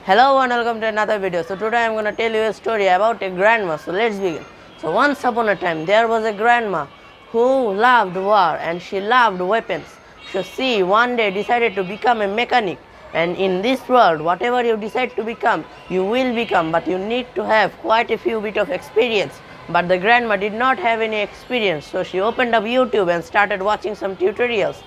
Hello and welcome to another video. So today I am going to tell you a story about a grandma. So let's begin. So once upon a time there was a grandma who loved war and she loved weapons. So she one day decided to become a mechanic, and in this world whatever you decide to become you will become, but you need to have quite a few bit of experience. But the grandma did not have any experience, so she opened up YouTube and started watching some tutorials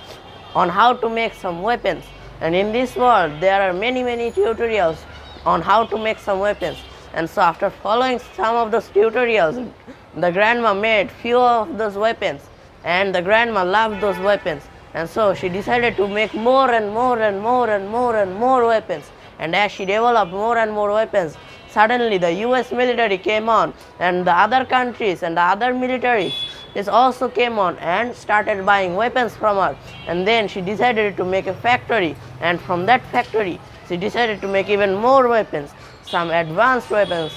on how to make some weapons. And in this world there are many tutorials on how to make some weapons. And so after following some of those tutorials, the grandma made few of those weapons, and the grandma loved those weapons, and so she decided to make more and more weapons. And as she developed more and more weapons, suddenly the US military came on, and the other countries and the other militaries this also came on and started buying weapons from her. And then she decided to make a factory, and from that factory she decided to make even more weapons, some advanced weapons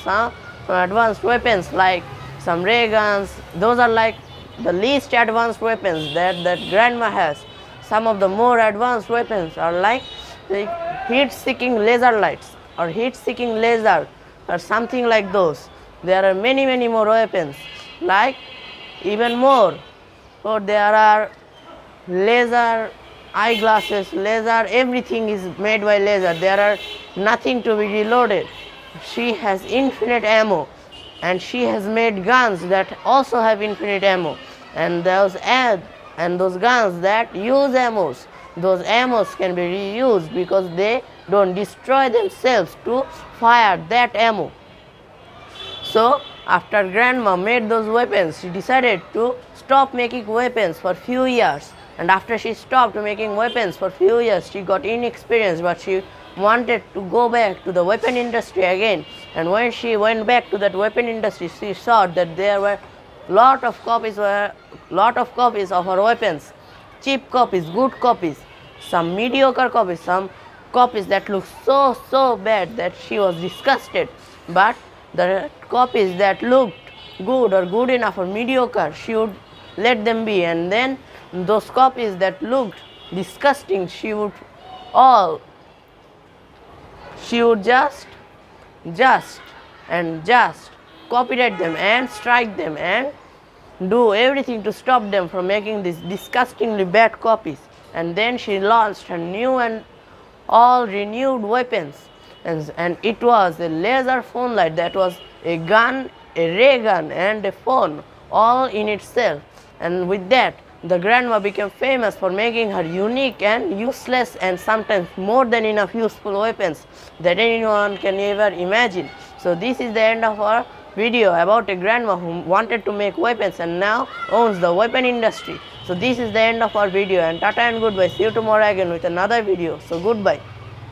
like some ray guns. Those are like the least advanced weapons that grandma has. Some of the more advanced weapons are like the heat-seeking laser lights or heat-seeking laser or something like those. There are many more weapons, like even more. So there are laser eyeglasses, laser, everything is made by laser. There are nothing to be reloaded. She has infinite ammo, and she has made guns that also have infinite ammo. And those guns that use ammos, those ammos can be reused because they don't destroy themselves to fire that ammo. So after grandma made those weapons, she decided to stop making weapons for few years. And after she stopped making weapons for few years, she got inexperienced, but she wanted to go back to the weapon industry again. And when she went back to that weapon industry, she saw that there were lot of copies of her weapons, cheap copies, good copies, some mediocre copies, some copies that looked so bad that she was disgusted. But the copies that looked good or good enough or mediocre, she would let them be. And then those copies that looked disgusting, she would just copyright them and strike them and do everything to stop them from making these disgustingly bad copies. And then she launched her new and all renewed weapons, and it was a laser phone light that was a gun, a ray gun, and a phone all in itself. And with that, the grandma became famous for making her unique and useless and sometimes more than enough useful weapons that anyone can ever imagine. So this is the end of our video about a grandma who wanted to make weapons and now owns the weapon industry. So this is the end of our video, and tata and goodbye. See you tomorrow again with another video. So goodbye.